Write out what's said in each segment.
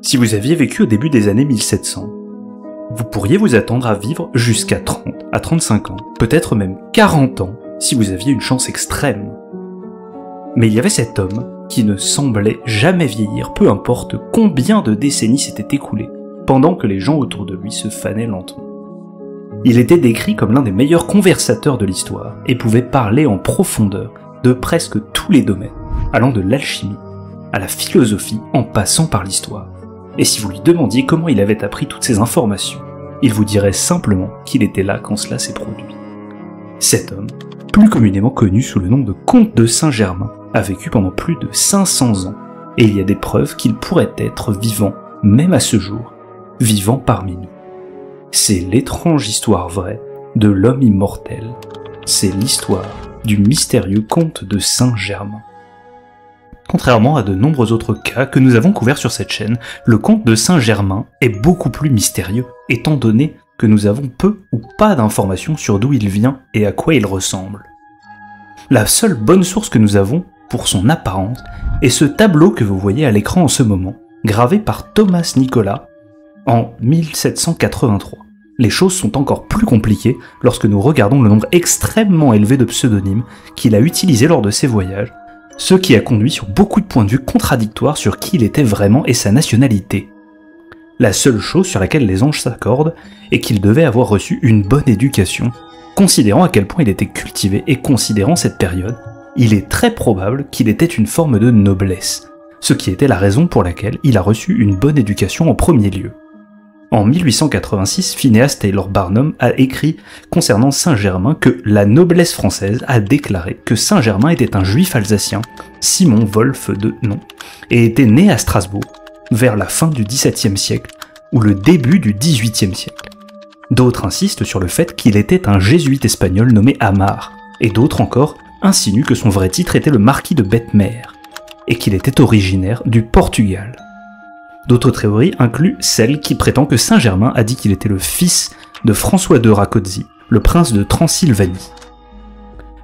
Si vous aviez vécu au début des années 1700, vous pourriez vous attendre à vivre jusqu'à 30 à 35 ans, peut-être même 40 ans, si vous aviez une chance extrême. Mais il y avait cet homme qui ne semblait jamais vieillir, peu importe combien de décennies s'étaient écoulées, pendant que les gens autour de lui se fanaient lentement. Il était décrit comme l'un des meilleurs conversateurs de l'histoire, et pouvait parler en profondeur de presque tous les domaines, allant de l'alchimie à la philosophie en passant par l'histoire. Et si vous lui demandiez comment il avait appris toutes ces informations, il vous dirait simplement qu'il était là quand cela s'est produit. Cet homme, plus communément connu sous le nom de comte de Saint-Germain, a vécu pendant plus de 500 ans, et il y a des preuves qu'il pourrait être vivant, même à ce jour, vivant parmi nous. C'est l'étrange histoire vraie de l'homme immortel. C'est l'histoire du mystérieux comte de Saint-Germain. Contrairement à de nombreux autres cas que nous avons couverts sur cette chaîne, le comte de Saint-Germain est beaucoup plus mystérieux, étant donné que nous avons peu ou pas d'informations sur d'où il vient et à quoi il ressemble. La seule bonne source que nous avons pour son apparence est ce tableau que vous voyez à l'écran en ce moment, gravé par Thomas Nicolas en 1783. Les choses sont encore plus compliquées lorsque nous regardons le nombre extrêmement élevé de pseudonymes qu'il a utilisés lors de ses voyages, ce qui a conduit sur beaucoup de points de vue contradictoires sur qui il était vraiment et sa nationalité. La seule chose sur laquelle les anges s'accordent est qu'il devait avoir reçu une bonne éducation. Considérant à quel point il était cultivé et considérant cette période, il est très probable qu'il était une forme de noblesse, ce qui était la raison pour laquelle il a reçu une bonne éducation en premier lieu. En 1886, Phineas Taylor Barnum a écrit concernant Saint-Germain que la noblesse française a déclaré que Saint-Germain était un juif alsacien, Simon Wolf de nom, et était né à Strasbourg, vers la fin du XVIIe siècle ou le début du XVIIIe siècle. D'autres insistent sur le fait qu'il était un jésuite espagnol nommé Amar, et d'autres encore insinuent que son vrai titre était le marquis de Bettmer, et qu'il était originaire du Portugal. D'autres théories incluent celle qui prétend que Saint-Germain a dit qu'il était le fils de François de Rákóczi, le prince de Transylvanie.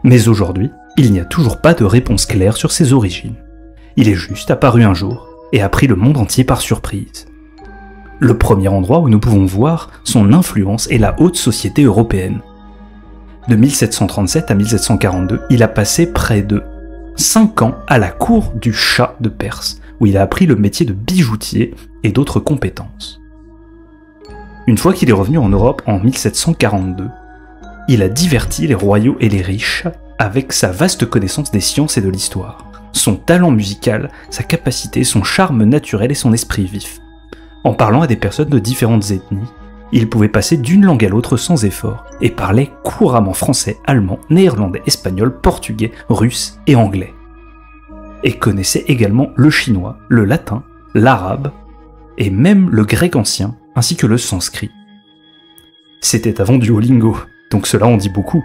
Mais aujourd'hui, il n'y a toujours pas de réponse claire sur ses origines. Il est juste apparu un jour et a pris le monde entier par surprise. Le premier endroit où nous pouvons voir son influence est la haute société européenne. De 1737 à 1742, il a passé près de 5 ans à la cour du Shah de Perse, où il a appris le métier de bijoutier et d'autres compétences. Une fois qu'il est revenu en Europe en 1742, il a diverti les royaux et les riches avec sa vaste connaissance des sciences et de l'histoire, son talent musical, sa capacité, son charme naturel et son esprit vif. En parlant à des personnes de différentes ethnies, il pouvait passer d'une langue à l'autre sans effort et parlait couramment français, allemand, néerlandais, espagnol, portugais, russe et anglais. Et connaissait également le chinois, le latin, l'arabe et même le grec ancien ainsi que le sanskrit. C'était avant Duolingo, donc cela en dit beaucoup.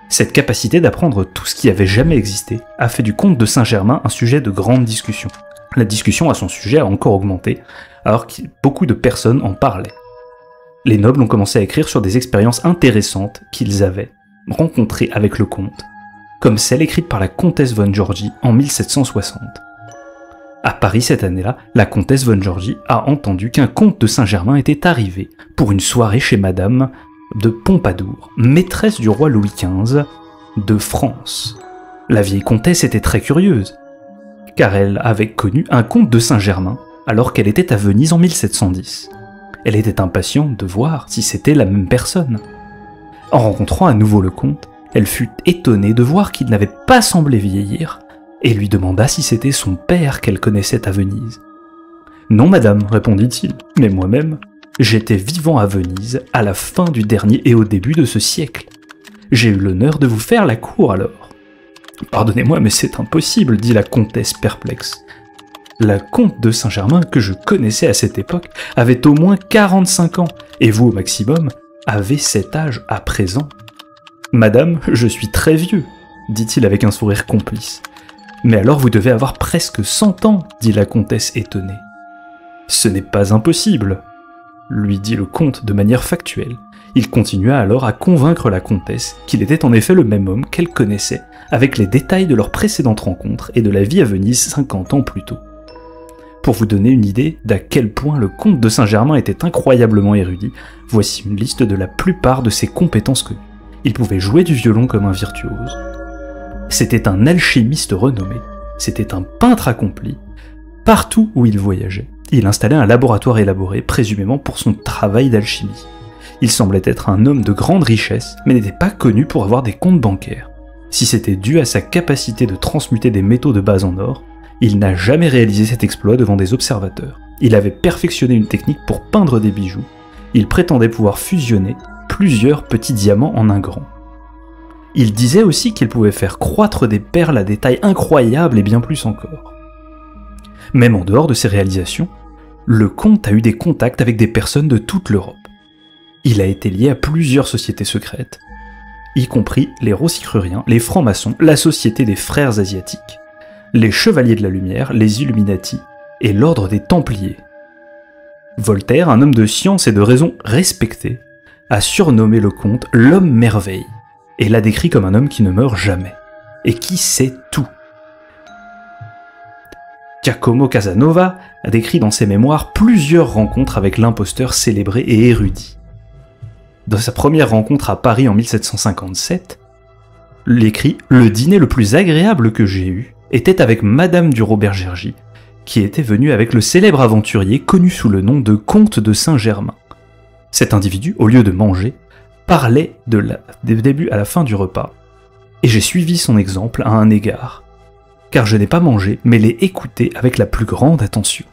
Cette capacité d'apprendre tout ce qui avait jamais existé a fait du comte de Saint-Germain un sujet de grande discussion. La discussion à son sujet a encore augmenté, alors que beaucoup de personnes en parlaient. Les nobles ont commencé à écrire sur des expériences intéressantes qu'ils avaient rencontrées avec le comte, comme celle écrite par la comtesse von Giorgi en 1760. À Paris cette année-là, la comtesse von Giorgi a entendu qu'un comte de Saint-Germain était arrivé pour une soirée chez madame de Pompadour, maîtresse du roi Louis XV de France. La vieille comtesse était très curieuse, car elle avait connu un comte de Saint-Germain alors qu'elle était à Venise en 1710. Elle était impatiente de voir si c'était la même personne. En rencontrant à nouveau le comte, elle fut étonnée de voir qu'il n'avait pas semblé vieillir, et lui demanda si c'était son père qu'elle connaissait à Venise. « Non, madame, répondit-il, mais moi-même, j'étais vivant à Venise à la fin du dernier et au début de ce siècle. J'ai eu l'honneur de vous faire la cour alors. »« Pardonnez-moi, mais c'est impossible, dit la comtesse perplexe. La comte de Saint-Germain que je connaissais à cette époque avait au moins 45 ans, et vous au maximum avez cet âge à présent. »« Madame, je suis très vieux, dit-il avec un sourire complice. »« Mais alors vous devez avoir presque 100 ans, dit la comtesse étonnée. »« Ce n'est pas impossible, lui dit le comte de manière factuelle. Il continua alors à convaincre la comtesse qu'il était en effet le même homme qu'elle connaissait, avec les détails de leur précédente rencontre et de la vie à Venise 50 ans plus tôt. Pour vous donner une idée d'à quel point le comte de Saint-Germain était incroyablement érudit, voici une liste de la plupart de ses compétences connues. Il pouvait jouer du violon comme un virtuose. C'était un alchimiste renommé. C'était un peintre accompli. Partout où il voyageait, il installait un laboratoire élaboré, présumément pour son travail d'alchimie. Il semblait être un homme de grande richesse, mais n'était pas connu pour avoir des comptes bancaires. Si c'était dû à sa capacité de transmuter des métaux de base en or, il n'a jamais réalisé cet exploit devant des observateurs. Il avait perfectionné une technique pour peindre des bijoux. Il prétendait pouvoir fusionner plusieurs petits diamants en un grand. Il disait aussi qu'il pouvait faire croître des perles à des tailles incroyables et bien plus encore. Même en dehors de ses réalisations, le comte a eu des contacts avec des personnes de toute l'Europe. Il a été lié à plusieurs sociétés secrètes, y compris les Rosicruciens, les francs-maçons, la Société des Frères Asiatiques, les Chevaliers de la Lumière, les Illuminati et l'Ordre des Templiers. Voltaire, un homme de science et de raison respecté, a surnommé le comte l'homme merveille, et l'a décrit comme un homme qui ne meurt jamais, et qui sait tout. Giacomo Casanova a décrit dans ses mémoires plusieurs rencontres avec l'imposteur célébré et érudit. Dans sa première rencontre à Paris en 1757, il écrit « Le dîner le plus agréable que j'ai eu était avec Madame du Robert-Gergy, qui était venue avec le célèbre aventurier connu sous le nom de comte de Saint-Germain. Cet individu, au lieu de manger, parlait du début à la fin du repas, et j'ai suivi son exemple à un égard, car je n'ai pas mangé, mais l'ai écouté avec la plus grande attention.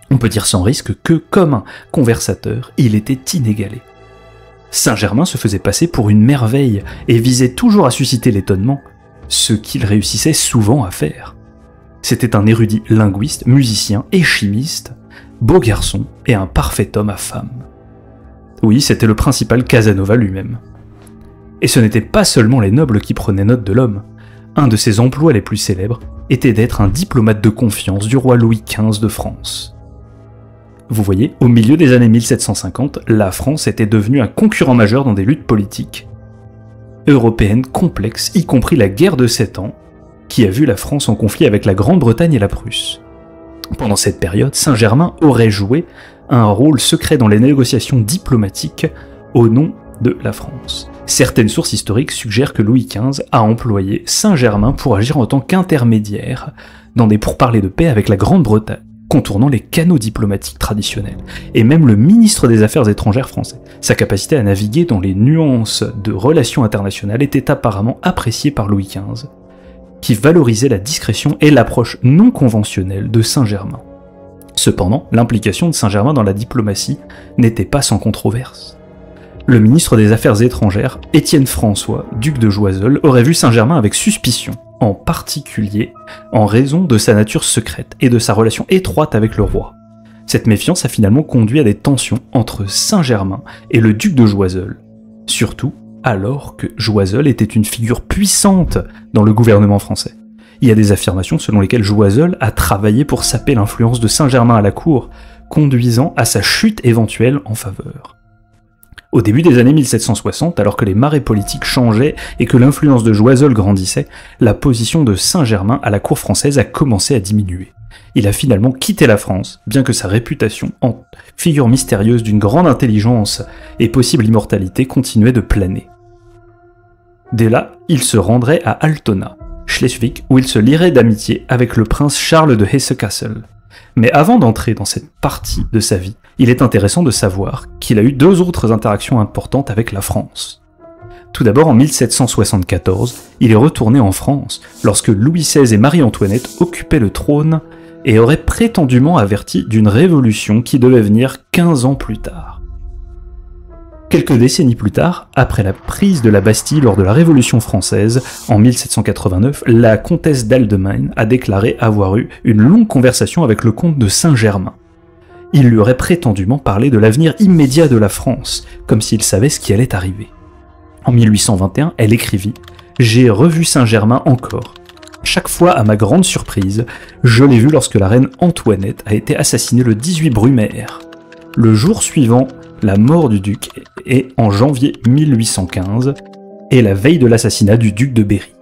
On peut dire sans risque que, comme un conversateur, il était inégalé. Saint-Germain se faisait passer pour une merveille et visait toujours à susciter l'étonnement, ce qu'il réussissait souvent à faire. C'était un érudit linguiste, musicien et chimiste, beau garçon et un parfait homme à femme. Oui, c'était le principal Casanova lui-même. Et ce n'étaient pas seulement les nobles qui prenaient note de l'homme. Un de ses emplois les plus célèbres était d'être un diplomate de confiance du roi Louis XV de France. Vous voyez, au milieu des années 1750, la France était devenue un concurrent majeur dans des luttes politiques européennes complexes, y compris la guerre de 7 ans, qui a vu la France en conflit avec la Grande-Bretagne et la Prusse. Pendant cette période, Saint-Germain aurait joué un rôle secret dans les négociations diplomatiques au nom de la France. Certaines sources historiques suggèrent que Louis XV a employé Saint-Germain pour agir en tant qu'intermédiaire dans des pourparlers de paix avec la Grande-Bretagne, contournant les canaux diplomatiques traditionnels, et même le ministre des Affaires étrangères français. Sa capacité à naviguer dans les nuances de relations internationales était apparemment appréciée par Louis XV, qui valorisait la discrétion et l'approche non conventionnelle de Saint-Germain. Cependant, l'implication de Saint-Germain dans la diplomatie n'était pas sans controverse. Le ministre des Affaires étrangères, Étienne François, duc de Choiseul, aurait vu Saint-Germain avec suspicion, en particulier en raison de sa nature secrète et de sa relation étroite avec le roi. Cette méfiance a finalement conduit à des tensions entre Saint-Germain et le duc de Choiseul, surtout alors que Choiseul était une figure puissante dans le gouvernement français. Il y a des affirmations selon lesquelles Choiseul a travaillé pour saper l'influence de Saint-Germain à la cour, conduisant à sa chute éventuelle en faveur. Au début des années 1760, alors que les marées politiques changeaient et que l'influence de Choiseul grandissait, la position de Saint-Germain à la cour française a commencé à diminuer. Il a finalement quitté la France, bien que sa réputation en figure mystérieuse d'une grande intelligence et possible immortalité continuait de planer. Dès là, il se rendrait à Altona, Schleswig, où il se lierait d'amitié avec le prince Charles de Hesse-Kassel. Mais avant d'entrer dans cette partie de sa vie, il est intéressant de savoir qu'il a eu 2 autres interactions importantes avec la France. Tout d'abord, en 1774, il est retourné en France lorsque Louis XVI et Marie-Antoinette occupaient le trône et auraient prétendument averti d'une révolution qui devait venir 15 ans plus tard. Quelques décennies plus tard, après la prise de la Bastille lors de la Révolution française, en 1789, la comtesse d'Aldemain a déclaré avoir eu une longue conversation avec le comte de Saint-Germain. Il lui aurait prétendument parlé de l'avenir immédiat de la France, comme s'il savait ce qui allait arriver. En 1821, elle écrivit « J'ai revu Saint-Germain encore. Chaque fois, à ma grande surprise, je l'ai vu lorsque la reine Antoinette a été assassinée le 18 Brumaire. Le jour suivant, la mort du duc est en janvier 1815 et la veille de l'assassinat du duc de Berry.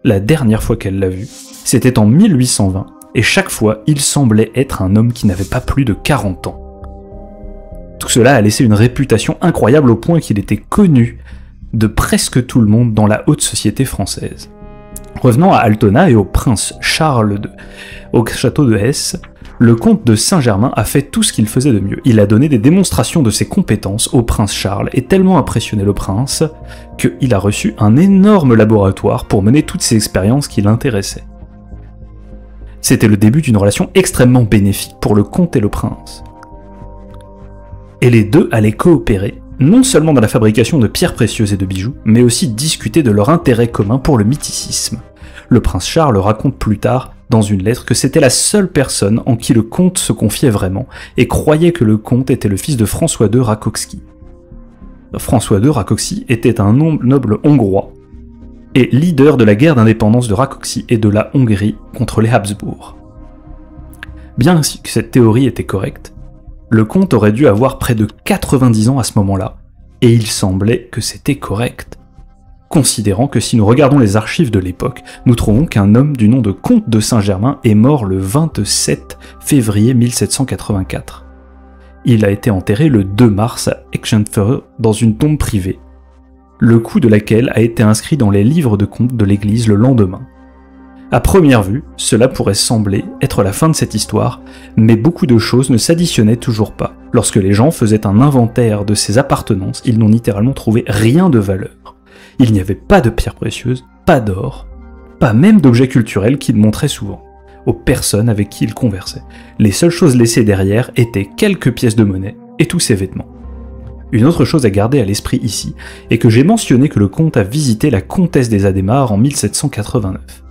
La dernière fois qu'elle l'a vu, c'était en 1820 et chaque fois, il semblait être un homme qui n'avait pas plus de 40 ans. Tout cela a laissé une réputation incroyable au point qu'il était connu de presque tout le monde dans la haute société française. Revenant à Altona et au prince Charles II, au château de Hesse, le comte de Saint-Germain a fait tout ce qu'il faisait de mieux. Il a donné des démonstrations de ses compétences au prince Charles et tellement impressionné le prince qu'il a reçu un énorme laboratoire pour mener toutes ces expériences qui l'intéressaient. C'était le début d'une relation extrêmement bénéfique pour le comte et le prince. Et les deux allaient coopérer, non seulement dans la fabrication de pierres précieuses et de bijoux, mais aussi discuter de leur intérêt commun pour le mythicisme. Le prince Charles raconte plus tard, dans une lettre, que c'était la seule personne en qui le comte se confiait vraiment, et croyait que le comte était le fils de François II Rákóczi. François II Rákóczi était un noble hongrois, et leader de la guerre d'indépendance de Rákóczi et de la Hongrie contre les Habsbourg. Bien que cette théorie était correcte, le comte aurait dû avoir près de 90 ans à ce moment-là, et il semblait que c'était correct. Considérant que si nous regardons les archives de l'époque, nous trouvons qu'un homme du nom de comte de Saint-Germain est mort le 27 février 1784. Il a été enterré le 2 mars à Eckenfeuer dans une tombe privée, le coup de laquelle a été inscrit dans les livres de comptes de l'église le lendemain. À première vue, cela pourrait sembler être la fin de cette histoire, mais beaucoup de choses ne s'additionnaient toujours pas. Lorsque les gens faisaient un inventaire de ses appartenances, ils n'ont littéralement trouvé rien de valeur. Il n'y avait pas de pierres précieuses, pas d'or, pas même d'objets culturels qu'il montrait souvent aux personnes avec qui il conversait. Les seules choses laissées derrière étaient quelques pièces de monnaie et tous ses vêtements. Une autre chose à garder à l'esprit ici est que j'ai mentionné que le comte a visité la comtesse des Adhémar en 1789.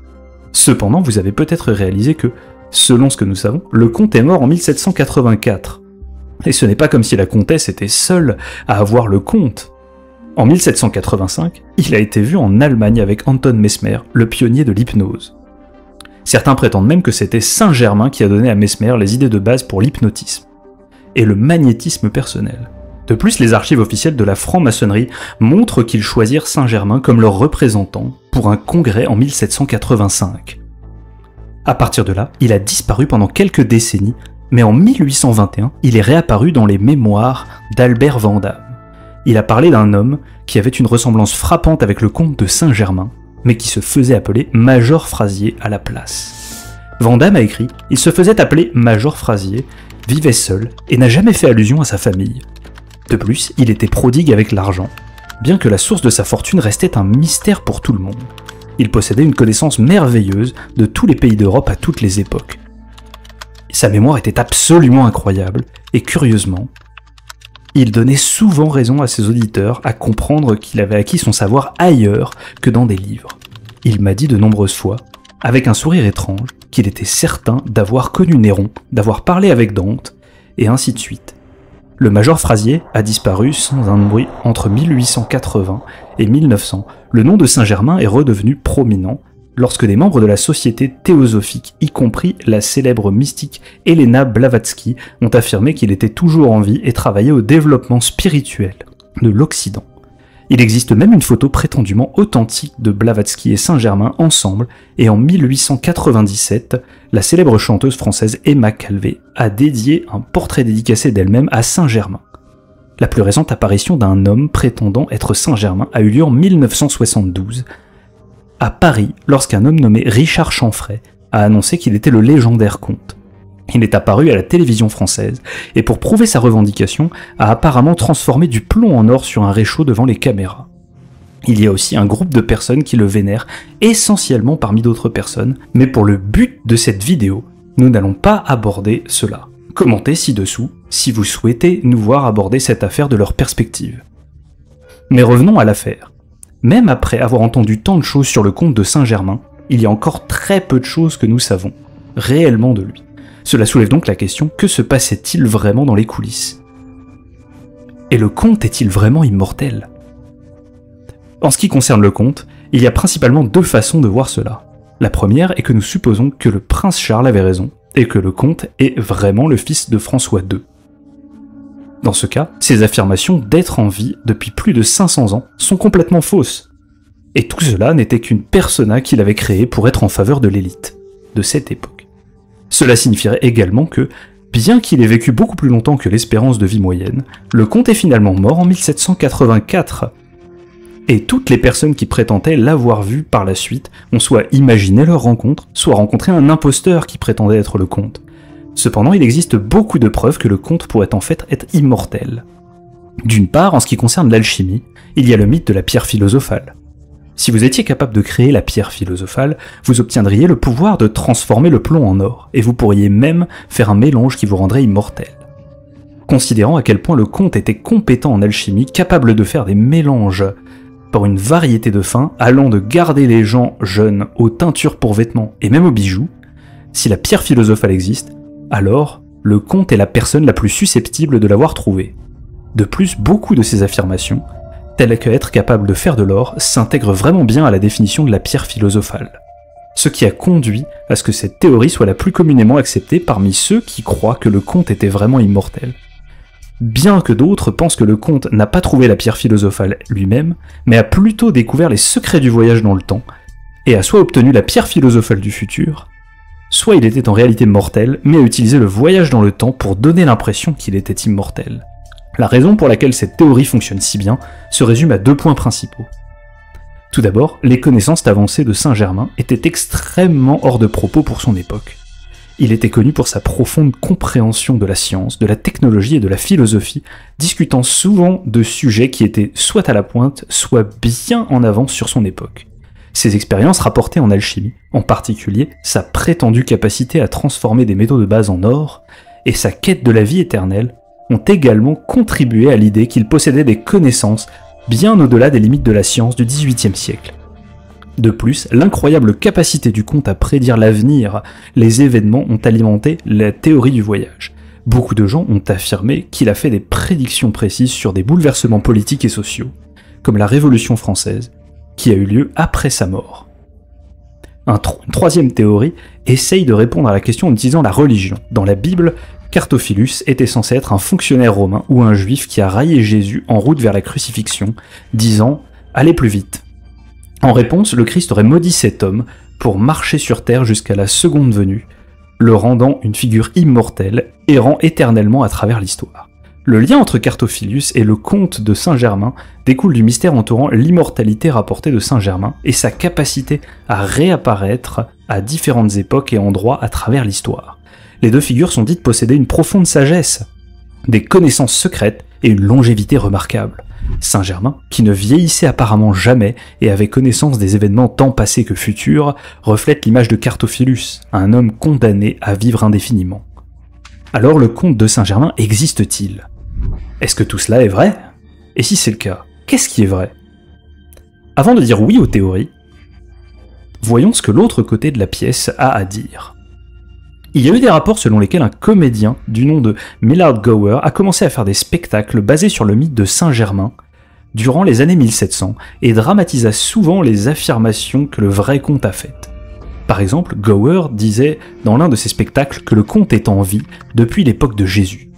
Cependant, vous avez peut-être réalisé que, selon ce que nous savons, le comte est mort en 1784. Et ce n'est pas comme si la comtesse était seule à avoir le comte. En 1785, il a été vu en Allemagne avec Anton Mesmer, le pionnier de l'hypnose. Certains prétendent même que c'était Saint-Germain qui a donné à Mesmer les idées de base pour l'hypnotisme et le magnétisme personnel. De plus, les archives officielles de la franc-maçonnerie montrent qu'ils choisirent Saint-Germain comme leur représentant pour un congrès en 1785. À partir de là, il a disparu pendant quelques décennies, mais en 1821, il est réapparu dans les mémoires d'Albert Vandamme. Il a parlé d'un homme qui avait une ressemblance frappante avec le comte de Saint-Germain, mais qui se faisait appeler Major Frazier à la place. Vandamme a écrit « Il se faisait appeler Major Frazier, vivait seul et n'a jamais fait allusion à sa famille. De plus, il était prodigue avec l'argent, bien que la source de sa fortune restait un mystère pour tout le monde. Il possédait une connaissance merveilleuse de tous les pays d'Europe à toutes les époques. Sa mémoire était absolument incroyable, et curieusement, il donnait souvent raison à ses auditeurs à comprendre qu'il avait acquis son savoir ailleurs que dans des livres. Il m'a dit de nombreuses fois, avec un sourire étrange, qu'il était certain d'avoir connu Néron, d'avoir parlé avec Dante, et ainsi de suite. Le major Frazier a disparu sans un bruit entre 1880 et 1900. Le nom de Saint-Germain est redevenu prominent lorsque des membres de la société théosophique, y compris la célèbre mystique Helena Blavatsky, ont affirmé qu'il était toujours en vie et travaillait au développement spirituel de l'Occident. Il existe même une photo prétendument authentique de Blavatsky et Saint-Germain ensemble, et en 1897, la célèbre chanteuse française Emma Calvé a dédié un portrait dédicacé d'elle-même à Saint-Germain. La plus récente apparition d'un homme prétendant être Saint-Germain a eu lieu en 1972, à Paris, lorsqu'un homme nommé Richard Chanfray a annoncé qu'il était le légendaire comte. Il est apparu à la télévision française, et pour prouver sa revendication, a apparemment transformé du plomb en or sur un réchaud devant les caméras. Il y a aussi un groupe de personnes qui le vénèrent, essentiellement parmi d'autres personnes, mais pour le but de cette vidéo, nous n'allons pas aborder cela. Commentez ci-dessous si vous souhaitez nous voir aborder cette affaire de leur perspective. Mais revenons à l'affaire. Même après avoir entendu tant de choses sur le comte de Saint-Germain, il y a encore très peu de choses que nous savons réellement de lui. Cela soulève donc la question, que se passait-il vraiment dans les coulisses? Et le comte est-il vraiment immortel? En ce qui concerne le comte, il y a principalement deux façons de voir cela. La première est que nous supposons que le prince Charles avait raison, et que le comte est vraiment le fils de François II. Dans ce cas, ces affirmations d'être en vie depuis plus de 500 ans sont complètement fausses. Et tout cela n'était qu'une persona qu'il avait créée pour être en faveur de l'élite de cette époque. Cela signifierait également que, bien qu'il ait vécu beaucoup plus longtemps que l'espérance de vie moyenne, le comte est finalement mort en 1784. Et toutes les personnes qui prétendaient l'avoir vu par la suite ont soit imaginé leur rencontre, soit rencontré un imposteur qui prétendait être le comte. Cependant, il existe beaucoup de preuves que le comte pourrait en fait être immortel. D'une part, en ce qui concerne l'alchimie, il y a le mythe de la pierre philosophale. Si vous étiez capable de créer la pierre philosophale, vous obtiendriez le pouvoir de transformer le plomb en or, et vous pourriez même faire un mélange qui vous rendrait immortel. Considérant à quel point le comte était compétent en alchimie, capable de faire des mélanges pour une variété de fins, allant de garder les gens jeunes aux teintures pour vêtements et même aux bijoux, si la pierre philosophale existe, alors le comte est la personne la plus susceptible de l'avoir trouvée. De plus, beaucoup de ces affirmations, telles qu'être capable de faire de l'or, s'intègrent vraiment bien à la définition de la pierre philosophale. Ce qui a conduit à ce que cette théorie soit la plus communément acceptée parmi ceux qui croient que le comte était vraiment immortel. Bien que d'autres pensent que le comte n'a pas trouvé la pierre philosophale lui-même, mais a plutôt découvert les secrets du voyage dans le temps, et a soit obtenu la pierre philosophale du futur, soit il était en réalité mortel, mais a utilisé le voyage dans le temps pour donner l'impression qu'il était immortel. La raison pour laquelle cette théorie fonctionne si bien se résume à 2 points principaux. Tout d'abord, les connaissances avancées de Saint-Germain étaient extrêmement hors de propos pour son époque. Il était connu pour sa profonde compréhension de la science, de la technologie et de la philosophie, discutant souvent de sujets qui étaient soit à la pointe, soit bien en avance sur son époque. Ses expériences rapportées en alchimie, en particulier sa prétendue capacité à transformer des métaux de base en or, et sa quête de la vie éternelle, ont également contribué à l'idée qu'il possédait des connaissances bien au-delà des limites de la science du XVIIIe siècle. De plus, l'incroyable capacité du comte à prédire l'avenir, les événements ont alimenté la théorie du voyage. Beaucoup de gens ont affirmé qu'il a fait des prédictions précises sur des bouleversements politiques et sociaux, comme la Révolution française, qui a eu lieu après sa mort. Une troisième théorie essaye de répondre à la question en utilisant la religion. Dans la Bible, Cartophilus était censé être un fonctionnaire romain ou un juif qui a raillé Jésus en route vers la crucifixion, disant « Allez plus vite ». En réponse, le Christ aurait maudit cet homme pour marcher sur terre jusqu'à la seconde venue, le rendant une figure immortelle, errant éternellement à travers l'histoire. Le lien entre Cartophilus et le comte de Saint-Germain découle du mystère entourant l'immortalité rapportée de Saint-Germain et sa capacité à réapparaître à différentes époques et endroits à travers l'histoire. Les 2 figures sont dites posséder une profonde sagesse, des connaissances secrètes et une longévité remarquable. Saint-Germain, qui ne vieillissait apparemment jamais et avait connaissance des événements tant passés que futurs, reflète l'image de Cartophilus, un homme condamné à vivre indéfiniment. Alors le comte de Saint-Germain existe-t-il ? Est-ce que tout cela est vrai ? Et si c'est le cas, qu'est-ce qui est vrai ? Avant de dire oui aux théories, voyons ce que l'autre côté de la pièce a à dire. Il y a eu des rapports selon lesquels un comédien du nom de Millard Gower a commencé à faire des spectacles basés sur le mythe de Saint-Germain durant les années 1700 et dramatisa souvent les affirmations que le vrai comte a faites. Par exemple, Gower disait dans l'un de ses spectacles que le comte est en vie depuis l'époque de Jésus.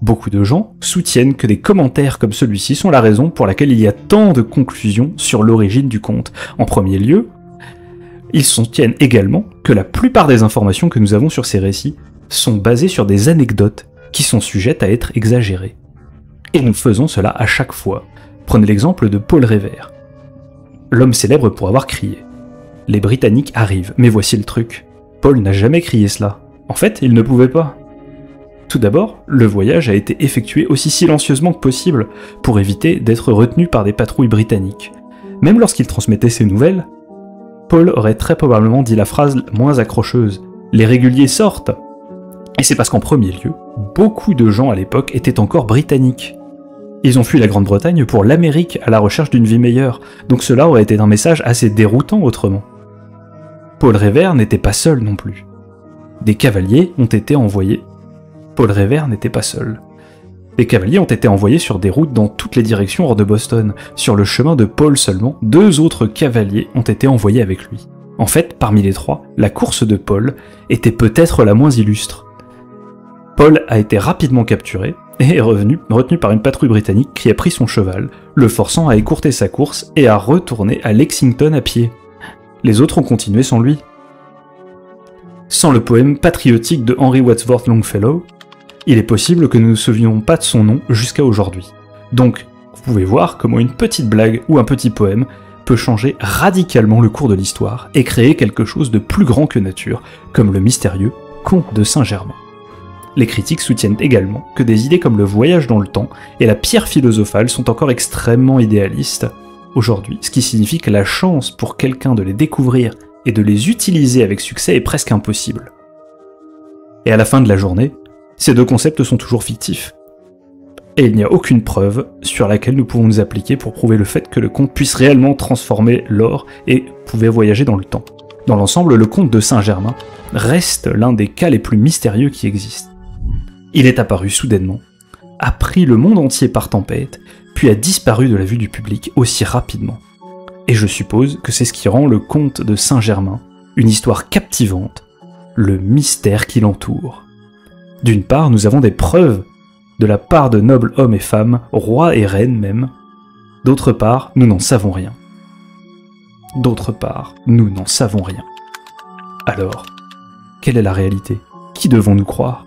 Beaucoup de gens soutiennent que des commentaires comme celui-ci sont la raison pour laquelle il y a tant de conclusions sur l'origine du comte. En premier lieu, ils soutiennent également que la plupart des informations que nous avons sur ces récits sont basées sur des anecdotes qui sont sujettes à être exagérées. Et nous faisons cela à chaque fois. Prenez l'exemple de Paul Revere, l'homme célèbre pour avoir crié. Les Britanniques arrivent, mais voici le truc. Paul n'a jamais crié cela. En fait, il ne pouvait pas. Tout d'abord, le voyage a été effectué aussi silencieusement que possible pour éviter d'être retenu par des patrouilles britanniques. Même lorsqu'il transmettait ses nouvelles, Paul aurait très probablement dit la phrase moins accrocheuse « Les réguliers sortent !» Et c'est parce qu'en premier lieu, beaucoup de gens à l'époque étaient encore britanniques. Ils ont fui la Grande-Bretagne pour l'Amérique à la recherche d'une vie meilleure, donc cela aurait été un message assez déroutant autrement. Paul Revere n'était pas seul non plus. Des cavaliers ont été envoyés. Paul Revere n'était pas seul. Les cavaliers ont été envoyés sur des routes dans toutes les directions hors de Boston. Sur le chemin de Paul seulement, 2 autres cavaliers ont été envoyés avec lui. En fait, parmi les 3, la course de Paul était peut-être la moins illustre. Paul a été rapidement capturé et est retenu par une patrouille britannique qui a pris son cheval, le forçant à écourter sa course et à retourner à Lexington à pied. Les autres ont continué sans lui. sans le poème patriotique de Henry Wadsworth Longfellow, il est possible que nous ne nous souvenions pas de son nom jusqu'à aujourd'hui. Donc, vous pouvez voir comment une petite blague ou un petit poème peut changer radicalement le cours de l'histoire et créer quelque chose de plus grand que nature, comme le mystérieux Conte de Saint-Germain. Les critiques soutiennent également que des idées comme le voyage dans le temps et la pierre philosophale sont encore extrêmement idéalistes aujourd'hui, ce qui signifie que la chance pour quelqu'un de les découvrir et de les utiliser avec succès est presque impossible. Et à la fin de la journée, ces deux concepts sont toujours fictifs. Et il n'y a aucune preuve sur laquelle nous pouvons nous appliquer pour prouver le fait que le conte puisse réellement transformer l'or et pouvait voyager dans le temps. Dans l'ensemble, le conte de Saint-Germain reste l'un des cas les plus mystérieux qui existent. Il est apparu soudainement, a pris le monde entier par tempête, puis a disparu de la vue du public aussi rapidement. Et je suppose que c'est ce qui rend le conte de Saint-Germain une histoire captivante, le mystère qui l'entoure. D'une part, nous avons des preuves de la part de nobles hommes et femmes, rois et reines même. D'autre part, nous n'en savons rien. D'autre part, nous n'en savons rien. Alors, quelle est la réalité? Qui devons-nous croire?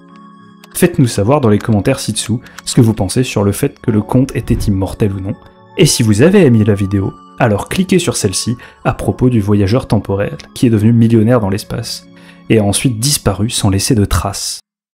Faites-nous savoir dans les commentaires ci-dessous ce que vous pensez sur le fait que le conte était immortel ou non, et si vous avez aimé la vidéo, alors cliquez sur celle-ci à propos du voyageur temporel qui est devenu millionnaire dans l'espace, et a ensuite disparu sans laisser de traces.